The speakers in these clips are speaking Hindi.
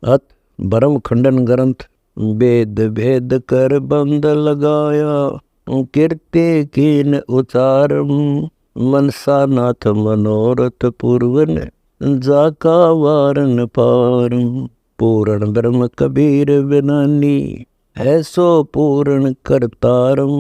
अत ब्रह्म खंडन ग्रंथ वेद भेद कर बंद लगाया, कीर्ति कीन उचारम मनसा नाथ मनोरथ पूर्वन जाका वारन पारम। पूर्ण ब्रह्म कबीर बिनानी ऐसो पूर्ण करतारम,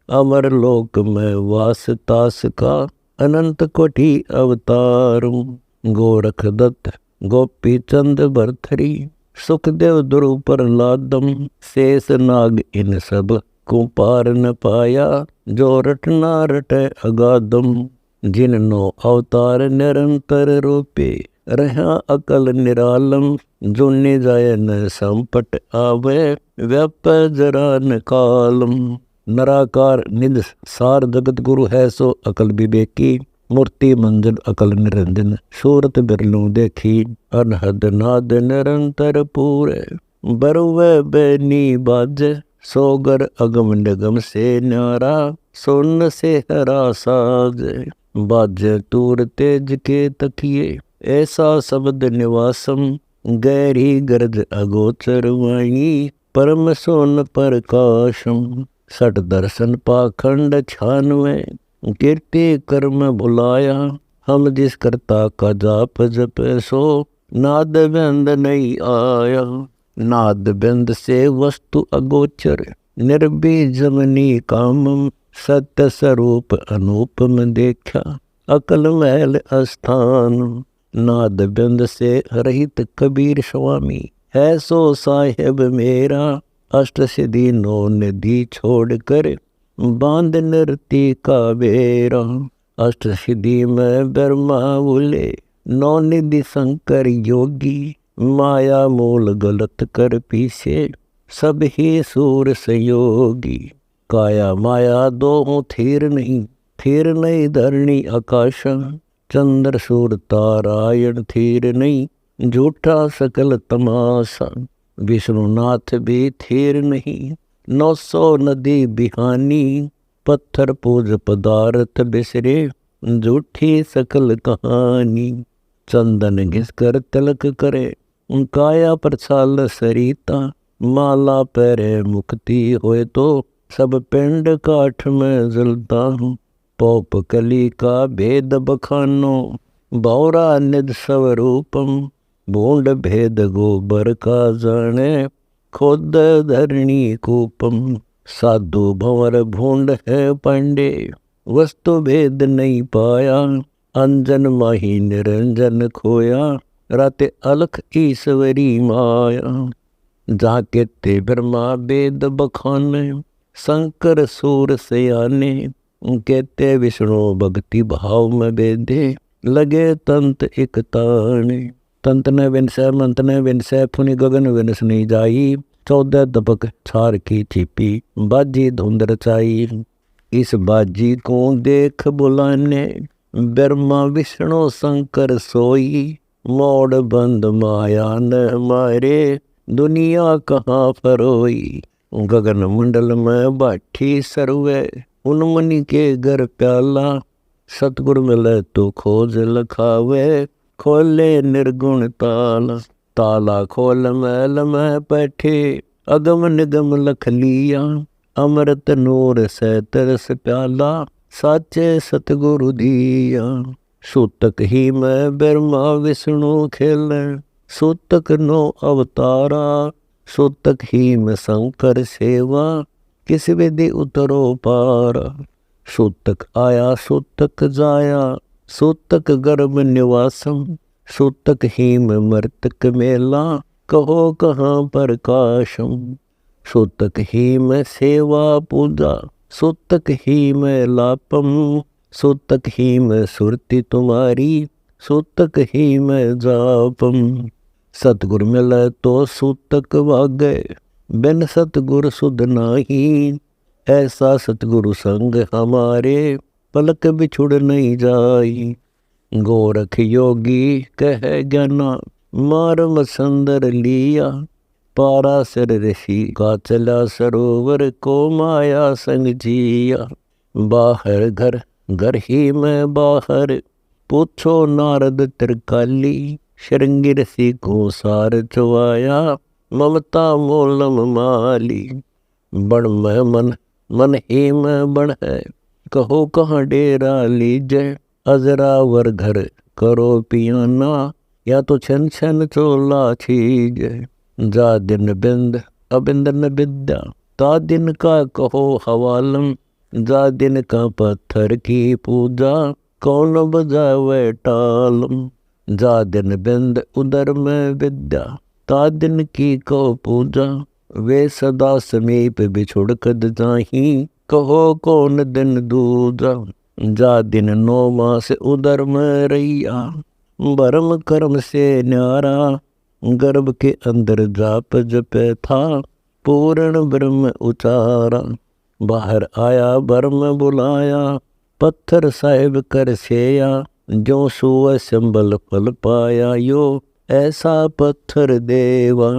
अमर लोक में वास तास का अनंत कोटि अवतारम। गोरख दत्त गोपी चंद भरथरी सुखदेव ध्रुव प्रहलादम, शेष नाग इन सब को पार न पाया, जो रटना रटे अगाधम। जिन्नो अवतार निरंतर रूपे रहा अकल निरालम, जुन्ने जाय न संपट आवे व्याप जरा न कालम। नराकार निध सार जगत गुरु है सो अकल विवेकी, मूर्ति मंजन अकल निरंजन सूरत बिरलू देखी। अनहद नाद निरंतर पूरे बरुवे बैनी बाजे, सोगर अगम निगम से न्यारा सोन से हरा साज। बाजे तूर तेज के तकिए ऐसा शब्द निवासम, गहरी गरज अगोचर वाणी परम सोन प्रकाशम। सठ दर्शन पाखंड 96 कीर्ति कर्म भुलाया, हम जिस करता का जाप जप सो नाद बिंद नहीं आया। नाद बिंद से वस्तु अगोचर निर्बीजमनी कामम, सत्य स्वरूप अनूपम देखा अकल महल अस्थान। नाद बिंद से रहित कबीर स्वामी है सो साहेब मेरा, अष्ट सिद्धि नौ निधि छोड़ कर बांध नृति का बेरा। अष्ट सिद्धि में ब्रह्मा बोले नौ निधि शंकर योगी, माया मूल गलत कर पीछे सब ही सूर संयोगी। काया माया दो थीर नहीं धरणी आकाश, चंद्र सूर तारायण थीर नहीं झूठा सकल तमाशा। विष्णुनाथ भी थीर नहीं 900 नदी बिहानी, पत्थर पूज पदार्थ बिसरे झूठी सकल कहानी। चंदन घिसकर तिलक करे काया प्रछाल सरिता, माला पैरे मुक्ति होए तो सब पिंड काठ में जलता हूँ। पोप कली का भेद बखानो बौरा निध स्वरूपम, भूंड भेद गोबर का जाने खुद धरणी कूपम। साधु भंवर भूंड है पांडे वस्तु भेद नहीं पाया, अंजन माही निरंजन खोया राते अलख ईश्वरी माया। जहाँ कहते ब्रह्मा वेद बखाने शंकर सूर सयाने, कहते विष्णु भक्ति भाव में बेदे लगे तंत एक ताने। तंत न विनसै मंत न विनसै फुनि गगन विनस नहीं जाई, 14 दबक छार की छिपी बाजी धुंध रचाई। इस बाजी को देख बुलाने ब्रह्मा विष्णु शंकर सोई, मोड़ बंद माया न मारे दुनिया कहाँ फरोई। गगन मंडल में बाठी सरवे उन्मनी के घर प्याला, सतगुरु मिले तो खोज लखावे खोले निर्गुण ताला। ताला खोल मैल में बैठे अगम निगम लख लिया, अमृत नूर से तरस प्याला साचे सतगुरु दिया। सूतक ही में ब्रह्मा विष्णु खेले सूतक नो अवतारा, सूतक ही में शंकर सेवा किस विधि उतरो पारा। सूतक आया सूतक जाया सूतक गर्भ निवासम, सूतक हीम मर्तक मेला कहो कहाँ प्रकाशम। सूतक हीम सेवा पूजा सूतक हीम लापम, सूतक हीम सुरति तुम्हारी सूतक हीम जापम। सतगुर मिले तो सूतक वागे बिन सतगुर सुध नाही, ऐसा सतगुरु संग हमारे पलक बिछुड़ नहीं जाई। गोरख योगी कह ज्ञाना मारम संदर लिया, पाराशर ऋषि का चला सरोवर को माया संग जिया। बाहर घर घर ही में बाहर पूछो नारद त्रिकाली, श्रृंगी रसी को सार चुवाया, ममता मोलम माली। बण में मन मन ही में बण है, कहो कहाँ डेरा लीजे। अजरावर घर करो पियाना, या तो छन छन चोला छीजे। जा दिन बिंद अबिंदन विद्या, ता दिन का कहो हवालम। जा दिन का पत्थर की पूजा, कौन बजावे टालम। जा दिन बिंद उदर में विद्या, ता दिन की कहो पूजा। वे सदा समीप बिछुड़ कद जाही, कहो कौन दिन दूजा। जा दिन 9 मास उदर में रैया, भरम कर्म से न्यारा। गर्भ के अंदर जाप जपे था, पूर्ण ब्रह्म उचारा। बाहर आया ब्रह्म बुलाया, पत्थर साहिब कर सेया। जो सुअ संबल फल पाया, यो ऐसा पत्थर देवा।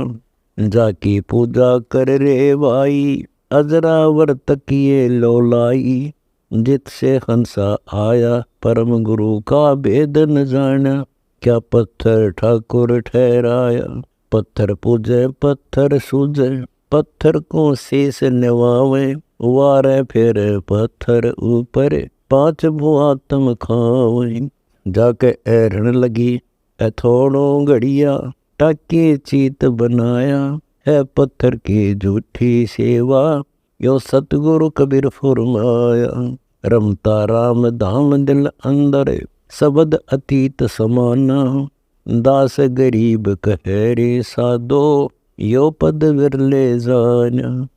जाकी पूजा कर रे भाई, अजरावर तकिए लोलाई। जित से हंसा आया, परम गुरु का भेद न जाना। क्या पत्थर ठाकुर ठहराया, पत्थर पूजे पत्थर सूझे। पत्थर को शीस निवावे, वारे फिर पत्थर ऊपर। 5 भुआ तुम खावे। जाके ऐरण लगी थोड़ो घड़िया, टाके चीत बनाया। है पत्थर की झूठी सेवा, यो सतगुरु कबीर फुरमाया। रमता राम धाम दिल अंदर, शब्द अतीत समाना। दास गरीब कहे रे साधो, यो पद विरले जाना।